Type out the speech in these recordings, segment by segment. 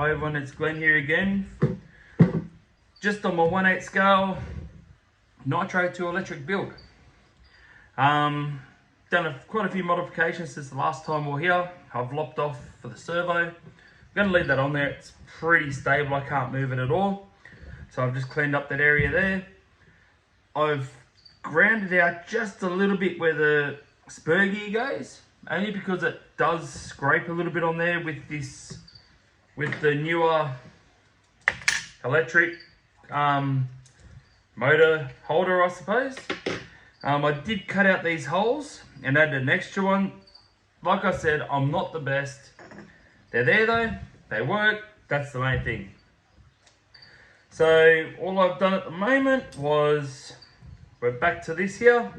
Hi everyone, it's Glenn here again. Just on my 1/8 scale Nitro to electric build. Done quite a few modifications since the last time we were here. I've lopped off for the servo. I'm going to leave that on there. It's pretty stable, I can't move it at all. So I've just cleaned up that area there. I've grounded out just a little bit where the spur gear goes, only because it does scrape a little bit on there with the newer electric motor holder, I suppose. I did cut out these holes and add an extra one. Like I said, I'm not the best. They're there though, they work, that's the main thing. So all I've done at the moment was, we're back to this here.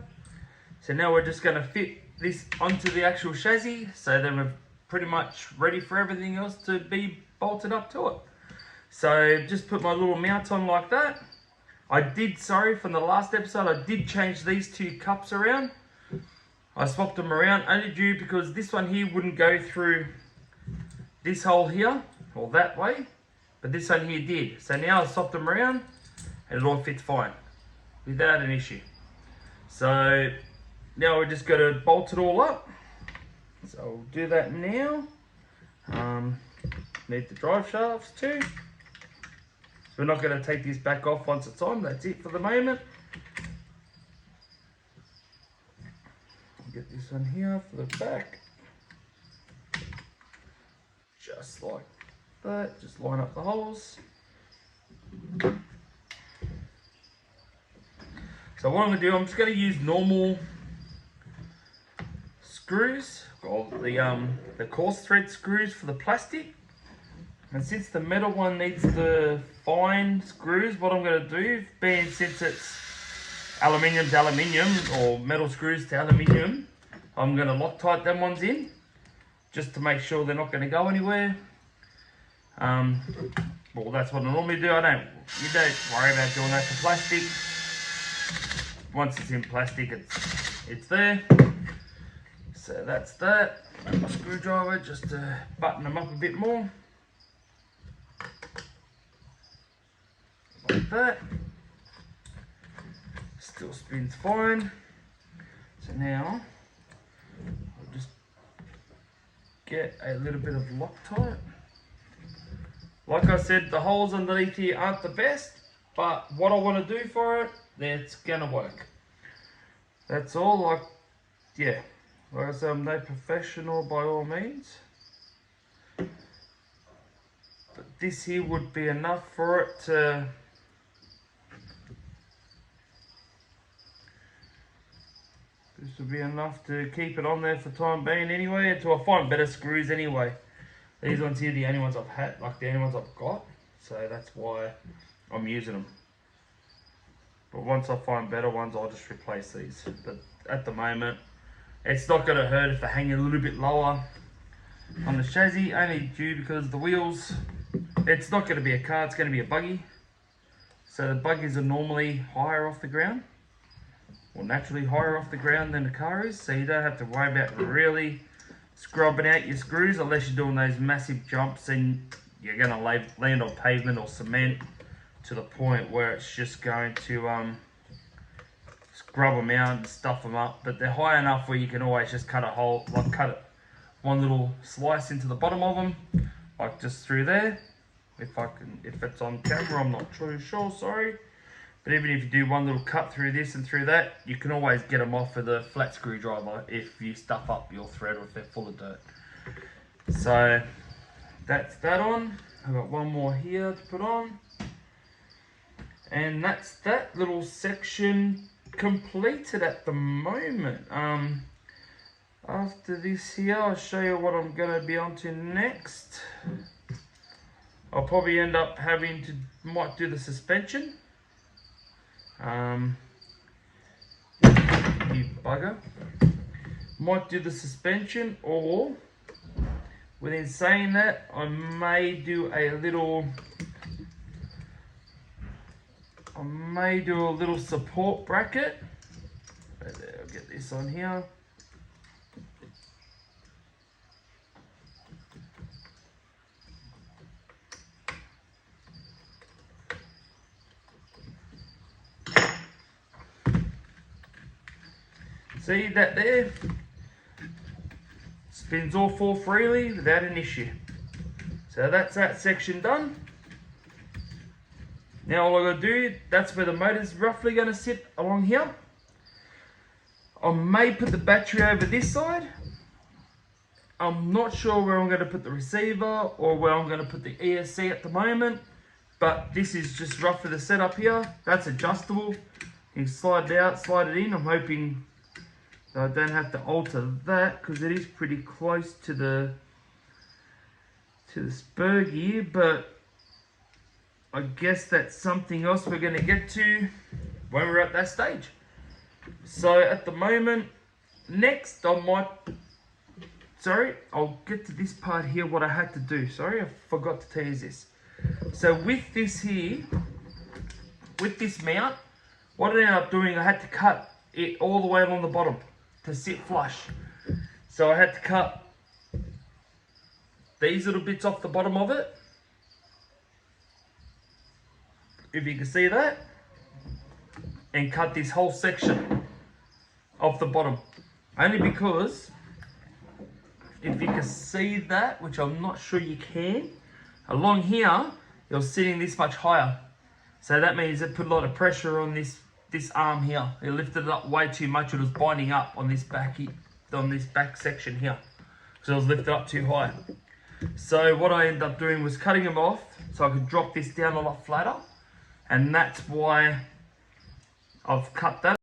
So now we're just going to fit this onto the actual chassis, so then we're pretty much ready for everything else to be bolted up to it. So just put my little mount on like that. Sorry, from the last episode, I did change these two cups around. I swapped them around only due because this one here wouldn't go through this hole here, or that way, but this one here did. So now I've swapped them around and it all fits fine, without an issue. So now we're just going to bolt it all up. So we'll do that now. Need the drive shafts too. So we're not going to take this back off once it's on. That's it for the moment. Get this one here for the back. Just like that. Just line up the holes. So what I'm going to do, I'm just going to use normal screws, or the coarse thread screws for the plastic. And since the metal one needs the fine screws, what I'm going to do, since it's aluminium to aluminium, or metal screws to aluminium, I'm going to Loctite them ones in, just to make sure they're not going to go anywhere. Well, that's what I normally do. You don't worry about doing that to plastic. Once it's in plastic, it's there. So that's that. And my screwdriver just to button them up a bit more. Like that. Still spins fine. So now I'll just get a little bit of Loctite. Like I said, the holes underneath here aren't the best, but what I want to do for it, it's gonna work. That's all. Like I said, I'm no professional by all means, but this here would be enough for it to keep it on there for the time being anyway, until I find better screws anyway. These ones here are the only ones I've had, like the only ones I've got, so that's why I'm using them. But once I find better ones, I'll just replace these. But at the moment, it's not going to hurt if they hang a little bit lower on the chassis, only due because the wheels, it's not going to be a car, it's going to be a buggy. So the buggies are normally higher off the ground, or naturally higher off the ground than the car is, so you don't have to worry about really scrubbing out your screws unless you're doing those massive jumps and you're going to land on pavement or cement to the point where it's just going to scrub them out and stuff them up. But they're high enough where you can always just cut a hole, like cut one little slice into the bottom of them, like just through there. If it's on camera, I'm not too sure, sorry. But even if you do one little cut through this and through that, you can always get them off with a flat screwdriver if you stuff up your thread or if they're full of dirt. So that's that on. I've got one more here to put on. And that's that little section completed at the moment. After this here, I'll show you what I'm going to be on to next. I'll probably end up might do the suspension. You bugger. Might do the suspension, or within saying that, I may do a little support bracket. There, I'll get this on here. See that there? Spins all four freely without an issue. So that's that section done. Now all I gotta do, that's where the motor's roughly gonna sit along here. I may put the battery over this side. I'm not sure where I'm gonna put the receiver or where I'm gonna put the ESC at the moment, but this is just roughly the setup here. That's adjustable. You can slide it out, slide it in. I'm hoping that I don't have to alter that because it is pretty close to the spur gear, but I guess that's something else we're going to get to when we're at that stage. So at the moment, next I'll get to this part here, what I had to do. Sorry, I forgot to tell you this. So with this here, with this mount, what I ended up doing, I had to cut it all the way along the bottom to sit flush. So I had to cut these little bits off the bottom of it. If you can see that. And cut this whole section off the bottom. Only because, if you can see that, which I'm not sure you can, along here, it was sitting this much higher. So that means it put a lot of pressure on this arm here. It lifted it up way too much. It was binding up on this back section here. So it was lifted up too high. So what I ended up doing was cutting them off so I could drop this down a lot flatter. And that's why I've cut that.